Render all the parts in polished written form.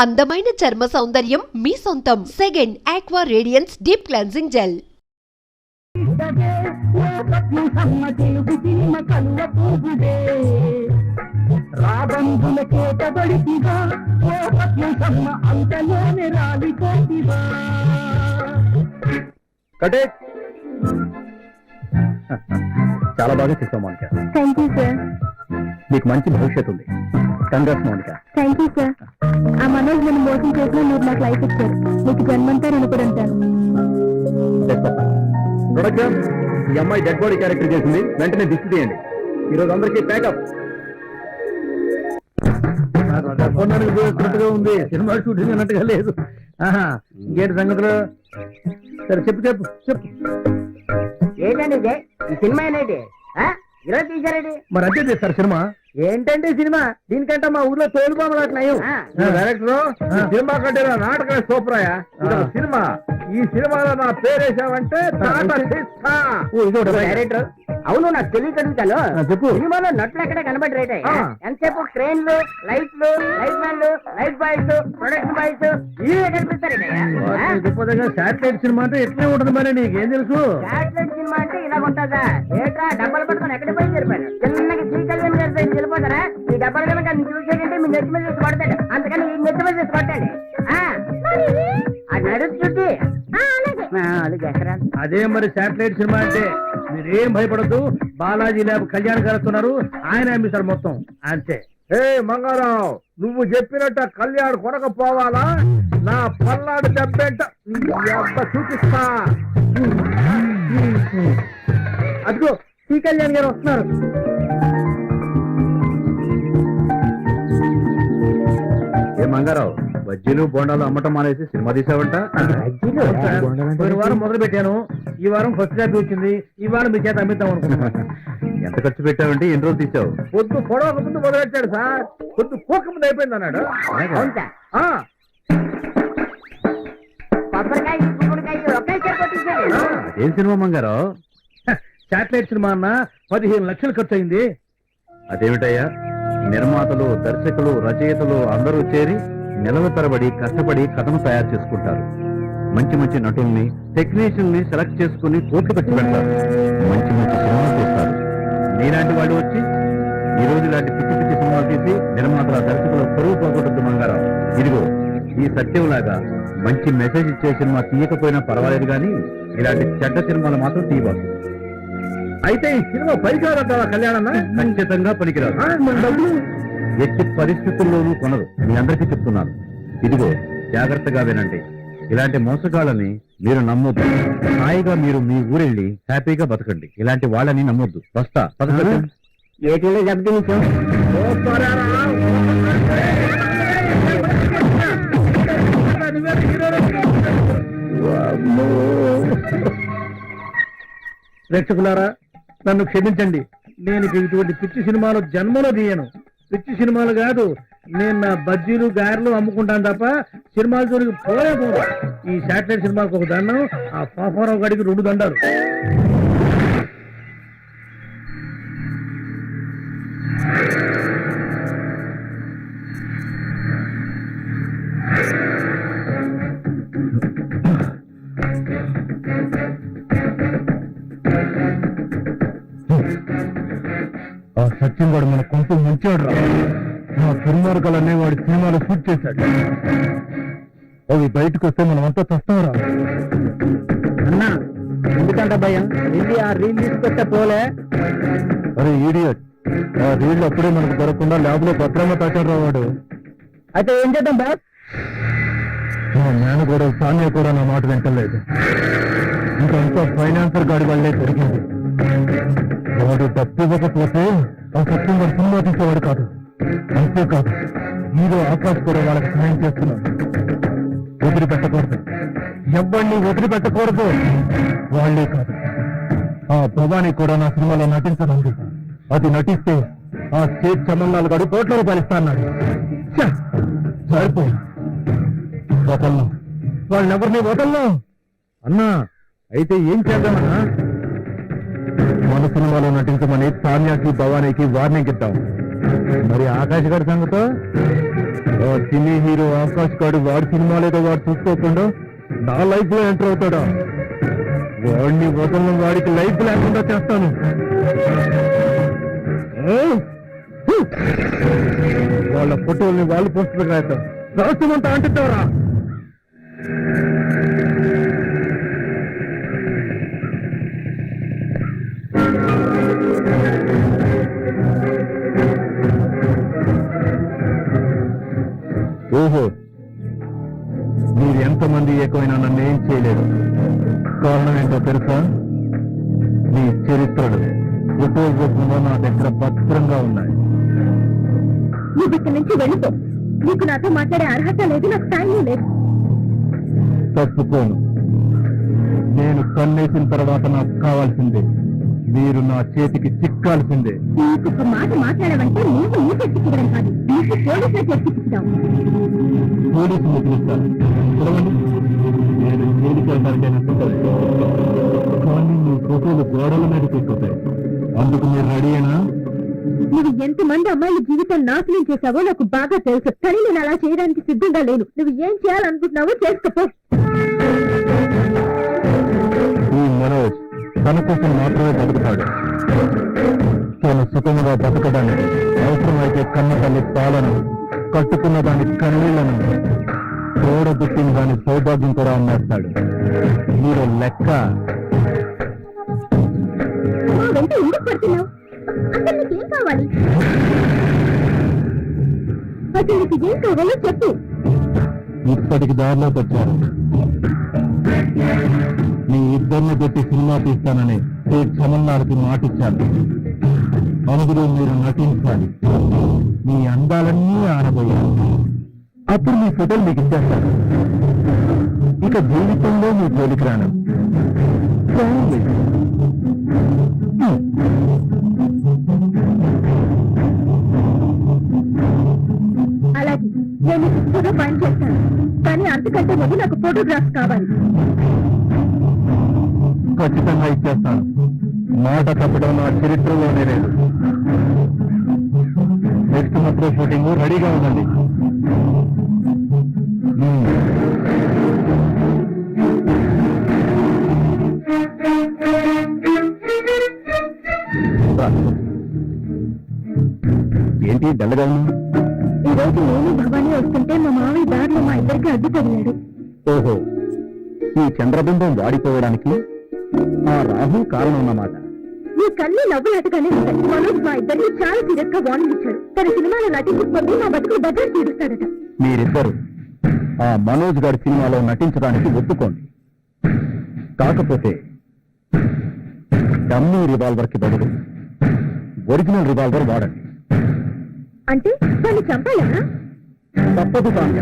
అందమైన చర్మ సౌందర్యం మీ సొంతం. Second aqua radiance deep cleansing gel. చాలా బాగా చేస్తాం మౌనిక. Thank you sir. నీకు మంచి భవిష్యత్తు ఉంది. Congrats Mounika. Thank you sir. ఆ మనోజ్ నన్ను మోసం చేసినా మీరు నాకు లైఫ్ ఇచ్చారు. మీకు జన్మంతా నేను కూడా ఉంటాను. ప్రొడక్షన్, ఈ అమ్మాయి డెడ్ బాడీ క్యారెక్టర్ చేసింది, వెంటనే దిష్టి తీయండి. ఈరోజు అందరికీ ప్యాకప్. ఉంది, సినిమా షూటింగ్ అన్నట్టుగా లేదు. ఇంకేంటి సంగతులు? సరే చెప్పు చెప్పు చెప్పు. ఏంటండి ఇది? ఈ సినిమా ఏంటి ఈరోజు తీశారండి? మరి అంతే చేస్తారు సినిమా. ఏంటంటే సినిమా దీనికంటే మా ఊర్లో తోలుబామలు అట్లా డైరెక్టర్ సినిమా కంటే నాటకమే సూపరాయా. సినిమా, ఈ సినిమాలో నా పేరేసావంటే డైరెక్టర్. అవును, నాకు తెలియకడుగుతాను. చెప్పు. సినిమాలో నట్లు ఎక్కడ కనబడి ఎంతసేపు ట్రైన్లు, లైట్లు, లైట్ మ్యాన్లు, లైట్ బాయ్స్, ప్రొడక్షన్ బాయ్స్ ఇవే కనిపిస్తారు. శాటిలైట్ సినిమా అంటే ఎట్లే ఉంటుంది మరి, నీకేం తెలుసు? శాటిలైట్ సినిమా అంటే ఇలా ఉంటుందా? ఏట్రా డబ్బలు పట్టుకొని ఎక్కడికి పోయి జరిపాను. చిన్నగా శ్రీకళ్యాణ్ గారి సైడ్ వెళ్ళిపోతారా? ఈ డబ్బలు కనుక చూసేటంటే మీ నెత్తి మీద చేసి కొడతాడు. అందుకని ఈ నెత్తి మీద చేసి కొట్టండి. నడుచుంటే అదే మరి శాటిలైట్ సినిమా అంటే. మీరేం భయపడద్దు. బాలాజీ ల్యాబ్ కళ్యాణ్ గారు వస్తున్నారు, ఆయన అమ్మిస్తారు మొత్తం. అంతే. ఏ మంగారావు, నువ్వు చెప్పినట్ట కళ్యాణ్ కొనకపోవాలా? నా పల్నాడు దెబ్బేంట చూపిస్తా. అదిగో శ్రీ కళ్యాణ్ గారు వస్తున్నారు. ఏ మంగారావు, బజ్జీలు బోండాలు అమ్మటం మానేసి సినిమా తీసావంట? పోయిన వారం మొదలు పెట్టాను, ఈ వారం ఫస్ట్ కాపీ వచ్చింది. ఈ వారం మీ చేత అమ్మిద్దాం అనుకున్నా. ఎంత ఖర్చు పెట్టావంటే ఎన్ని రోజులు తీసావు? పొద్దు పొడవక ముందు మొదలెట్టాడు సార్, పొద్దు పోక ముందు అయిపోయింది అన్నాడు. అదేం సినిమా మంగారావు? శాటిలైట్ సినిమా అన్న 15 లక్షలు ఖర్చు అయింది. అదేమిటయ్యా, నిర్మాతలు, దర్శకులు, రచయితలు అందరూ చేరి నెలల తరబడి కష్టపడి కథను తయారు చేసుకుంటారు. మంచి మంచి నటుల్ని, టెక్నీషియన్ని సెలెక్ట్ చేసుకుని కోట్లు ఖర్చు పెడతారు. మంచి మంచి సినిమాలు తీస్తారు. నీలాంటి వాళ్ళు వచ్చి ఈ రోజు ఇలాంటి పిచ్చి పిచ్చి సినిమాలు తీసి నిర్మాతల, దర్శకులు పరువు పోగొట్టద్దు మంగారావు. ఇదిగో ఈ సత్యంలాగా మంచి మెసేజ్ ఇచ్చే సినిమా తీయకపోయినా పర్వాలేదు, కానీ ఇలాంటి చెడ్డ సినిమాలు మాత్రం తీయవచ్చు. అయితే ఈ సినిమా పనికిరాదంటావా కళ్యాణ్? ఖచ్చితంగా పనికిరాదు. ఎట్టి పరిస్థితుల్లోనూ కొనరు. మీ అందరికీ చెప్తున్నాను. ఇదిగో జాగ్రత్తగా వినండి. ఇలాంటి మోసగాళ్ళని మీరు నమ్మొద్దు. హాయిగా మీరు మీ ఊరెళ్ళి హ్యాపీగా బతకండి. ఇలాంటి వాళ్ళని నమ్మొద్దు. వస్తా. ఏటీలో చెప్తే ప్రేక్షకులారా, నన్ను క్షమించండి. నేను ఇటువంటి పిచ్చి సినిమాలు జన్మలో తీయను. పిచ్చి సినిమాలు కాదు, నేను నా బజ్జీలు, గారెలు అమ్ముకుంటాను తప్ప సినిమాల జోలికి పోలే. ఈ శాటిలైట్ సినిమాకి ఒక దండం, ఆ పాపారావు గడికి 2 దండాలు. ఆ సత్యం వాడు మన కొంచెం ముంచాడు రా. నా దుర్మార్గాలు అనేవాడు సినిమాలో షూట్ చేశాడు. అవి బయటకు వస్తే మనం అంతా చస్తాంరా. అన్నా, ఎందుకంట భయం? వెళ్ళి ఆ రీల్ తీసుకొస్తే పోలే. అరే ఈడియట్, ఆ రీళ్లు అప్పుడే మనకు దొరకకుండా ల్యాబ్ లో భద్రంగా తాచాడు రా వాడు. అయితే ఏం చేద్దాం బాస్? నా నేను కూడా, సాన్య కూడా నా మాట వింటలేదు. ఇంకంతా ఫైనాన్సర్ గాడి వల్లే జరిగింది. వాడు డబ్బు ఇవ్వకపోతే ఆ సత్యం వాడు సినిమా తీసేవాడు కాదు. అంతేకాదు, హీరో ఆకాశ్ కూడా వాళ్ళకి సహాయం చేస్తున్నాడు. వదిలిపెట్టకూడదు, ఎవరిని వదిలిపెట్టకూడదు. వాళ్లే కాదు, ఆ భవానీ కూడా నా సినిమాలో నటించనుంది. అది నటిస్తే ఆ స్టేట్ చమన్నాలు గడు కోట్ల రూపాయలు ఇస్తా అన్నాడు. సరిపోయి వదలను, వాళ్ళెవరిని వదలను. అన్నా, అయితే ఏం చేద్దామన్నా? మన సినిమాలో నటించమని సాన్యాకి, భవానీకి వార్నింగ్ ఇద్దాం. మరి ఆకాశ్ గారి సంగతో సినీ హీరో ఆకాష్ గాడు వాడి సినిమాలేదో వాడు చూసుకోకుండా నా లైఫ్ లో ఎంటర్ అవుతాడా? వాడిని వదలను, వాడికి లైఫ్ లేకుండా చేస్తాను. వాళ్ళ ఫోటోల్ని వాళ్ళు పోస్టులు రాస్తాం, రాష్ట్రమంతా అంటుతారా? ఓహో, మీరు ఎంతమంది ఎక్కువైనా నన్ను ఏం చేయలేదు. కారణం ఏంటో తెలుసా? మీ చరిత్రలు ఫోటో రూపంలో నా దగ్గర భద్రంగా ఉన్నాయి. నువ్వు ఇక్కడి నుంచి వెళ్ళిపో. నీకు నాతో మాట్లాడే అర్హత లేదు, నాకు టైం లేదు. తప్పుకోను. నేను కన్నేసిన తర్వాత నాకు కావాల్సిందే. మీరు నా చేతికి చిక్కాల్సిందే. నీకు ఒక మాట మాట్లాడమంటే నువ్వు ఈ చెట్టుకివ్వడం కాదు, నీకు పోలీసులు చెట్టుకిచ్చావు. పోలీసులు పిలుస్తాను, చూడండి. నేను జైలుకి వెళ్ళడానికైనా సిద్ధమే. కానీ మీ ఫోటోలు గోడల మీద పెట్టుతాయి. అందుకు మీరు రెడీయేనా? నువ్వు ఎంతమంది అమ్మాయిల జీవితం నాశనం చేశావో నాకు బాగా తెలుసు, కానీ నేను అలా చేయడానికి సిద్ధంగా లేను. నువ్వు ఏం చేయాలనుకుంటున్నావో చేసుకోపో. ఈ మనోజ్ తన కోసం మాత్రమే బతుకుతాడు. తను సుఖంగా బతకడానికి అవసరమైతే కన్న తల్లి పాలను, కట్టుకున్న దాని కన్నీళ్లను, తోడబుట్టిన దాని సౌభాగ్యం కూడా అమ్మేస్తాడు. మీరు లెక్క. వెంట ఎందుకు పడుతున్నావు? అసలు నీకేం కావాలి? అసలు నీకు ఏం కావాలో చెప్పు. ఇప్పటికి దారిలో వచ్చారు. మీ ఇద్దరిని పెట్టి సినిమా తీస్తానని క్షమన్నానికి మాటిచ్చాను. అందులో మీరు నటించాలి. మీ అందాలన్నీ ఆడబోయారు. అప్పుడు మీ ఫోటోలు మీకు ఇచ్చేస్తాను. ఇక జీవితంలో మీ జోలికి రాను. అలాగే నేను ఫోటో పని చేస్తాను, కానీ అంతకంటే ముందు నాకు ఫోటోగ్రాఫ్స్ కావాలి. ఖచ్చితంగా ఇచ్చేస్తాను. మాట తప్పడం నా చరిత్రలోనే లేదు. నెక్స్ట్ మంత్ షూటింగ్ రెడీగా ఉందండి. ఏంటి డల్లగా ఉన్నా? ఈ రోజు నేను భవానీ వస్తుంటే మా మామయ్య దారిలో మా ఇద్దరికి అడ్డు తగిలాడు. ఓహో, ఈ చంద్రబింబం వాడిపోవడానికి ఆ రాహు కారణం అన్నమాట. ఈ కన్నీ నవ్వులాటగానే ఉంటాయి. మనోజ్ మా ఇద్దరిని చాలా సీరియస్ గా వార్నింగ్ ఇచ్చాడు. తన సినిమాలో నటించకపోతే మా బతుకు బద్దలు తీరుస్తాడట. మీరిద్దరు ఆ మనోజ్ గారి సినిమాలో నటించడానికి ఒప్పుకోండి. కాకపోతే డమ్మీ రివాల్వర్ కి బదులు ఒరిజినల్ రివాల్వర్ వాడండి. అంటే వాళ్ళు చంపాలా? తప్పదు కాండ.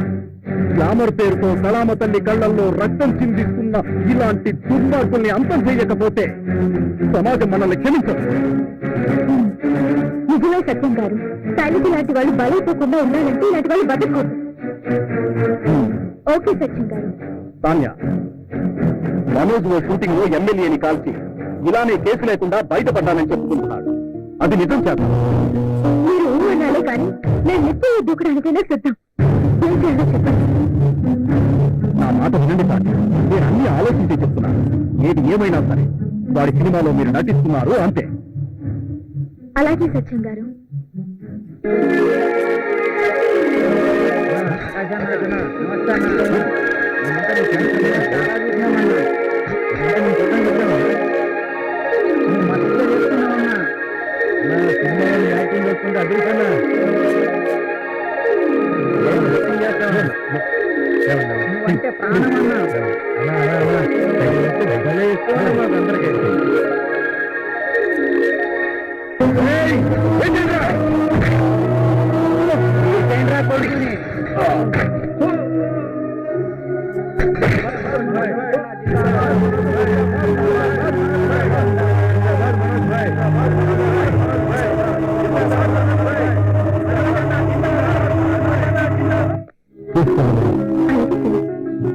గ్లామర్ పేరుతో కళామ తల్లి కళ్లల్లో రక్తం చిందిస్తున్న ఇలాంటి దుర్మార్గుల్ని అంతం చేయకపోతే సమాజం మనల్ని క్షమించదు. నిజమే సత్యం గారు. శైలజ లాంటి వాళ్ళు బలైపోకుండా ఉండాలంటే ఇలాంటి వాళ్ళు బతకూడదు. ఓకే సత్యం గారు. తాన్య, మనోజ్ ఓ షూటింగ్ లో ఎమ్మెల్యేని కాల్చి ఇలానే కేసు లేకుండా బయటపడ్డానని చెప్పుకుంటున్నాడు. అది నిజం చేద్దాం. మీరు అనాలే కానీ నేను నిత్యం దూకడానికైనా సిద్ధం. ఏం చేయాలో చెప్పండి. నా మాట వినండి తాన్య. నేను అన్ని ఆలోచించి చెప్తున్నాను. ఏది ఏమైనా సరే వాడి సినిమాలో మీరు నటిస్తున్నారు అంతే. అలాగే సత్యం గారు.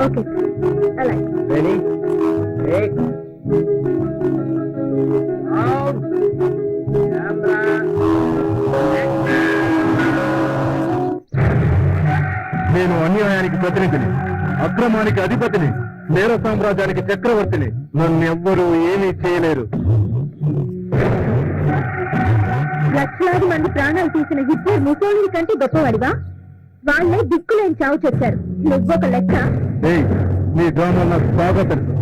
ఓకే అలాగే. Ready? Take. Out. Camera. Action. అన్యాయానికి ప్రతినిధిని, అక్రమానికి అధిపతిని, నేర సామ్రాజ్యానికి చక్రవర్తిని. నన్నెవ్వరూ ఏమీ చేయలేరు. లక్షలాది మంది ప్రాణాలు తీసిన హిట్లర్ ముసోలిని కంటే గొప్పవాడివా? వాళ్ళే దిక్కులేని చావు చెప్పారు. నువ్వొక లెక్క. ఏయ్, నీ డ్రామా నాకు బాగా తెలుసు.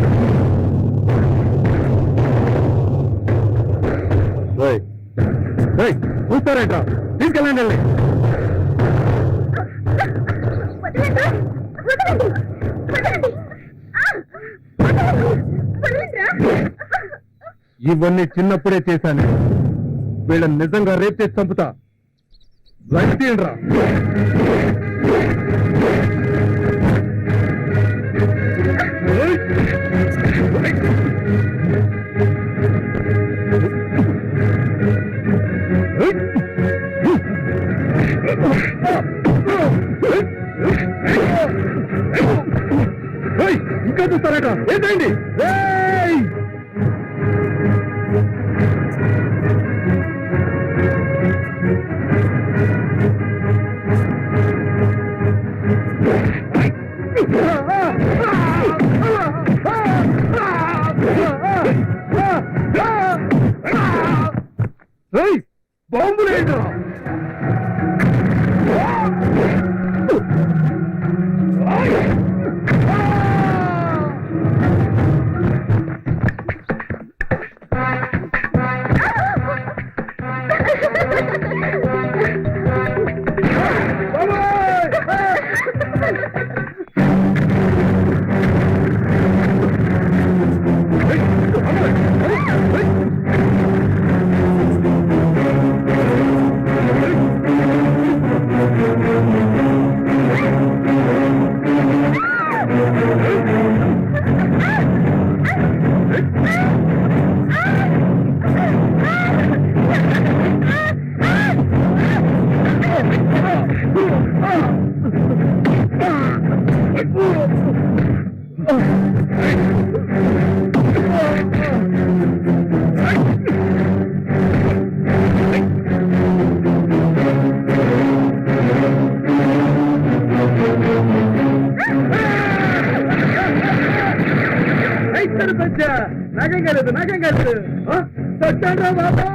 చూస్తారేంట్రా? తీసుకెళ్ళండి. వదలండ్రా! వదలండి! వదలండి! ఆ! వదలండి! వదలండ్రా! ఇవన్నీ చిన్నప్పుడే చేశాను. వీళ్ళని నిజంగా రేప్ చేసి చంపుతా. లైట్ తీయండిరా. ఇంకా చూస్తారట. ఏంటండి? బాంబులేంట్రా? నాకేం కాలేదు. సత్యంరా బాబా.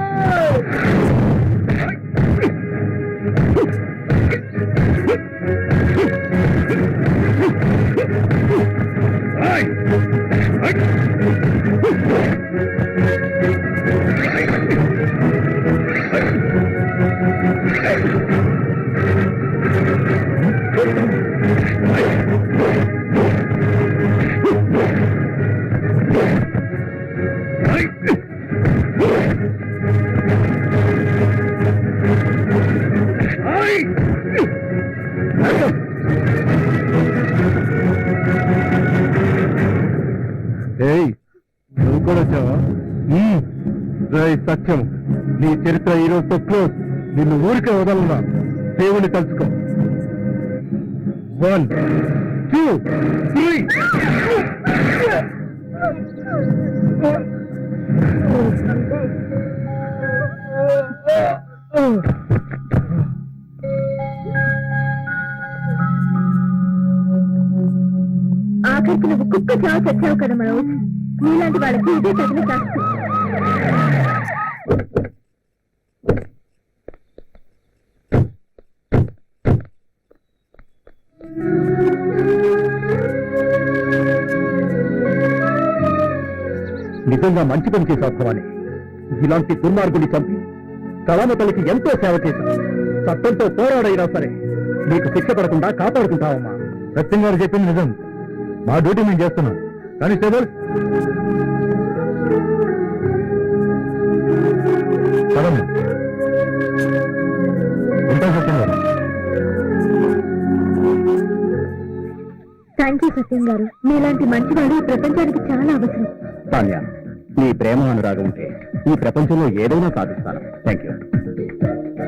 నువ్వు కూడా వచ్చావా? సత్యం, నీ చరిత్ర ఈ రోజుతో క్లోజ్. నిన్ను ఊరికే వదలనా. దేవుని తలుచుకో. 1 2 3. ఆఖరికి నువ్వు కుక్క చావు చచ్చావు కదా మనోజ్. నీలాంటి వాళ్ళకి ఇదే తగిన శాస్త్రం. నిజంగా మంచి పని చేశావు భవాని. ఇలాంటి దుర్మార్గుని చంపి కళామ తల్లికి ఎంతో సేవ చేశావు. చట్టంతో పోరాడైనా సరే నీకు శిక్ష పడకుండా కాపాడుకుంటావమ్మా. సత్యం గారు చెప్పింది నిజం. మా డ్యూటీ మేము చేస్తున్నాం. కానిస్టేబుల్, పదమ్మా. ఉంటాం సత్యం గారు. థ్యాంక్ యూ సత్యం గారు. మీలాంటి మంచివాడు ఈ ప్రపంచానికి చాలా అవసరం. తాన్య, నీ ప్రేమ అనురాగం ఉంటే ఈ ప్రపంచంలో ఏదైనా సాధిస్తాను. Thank you.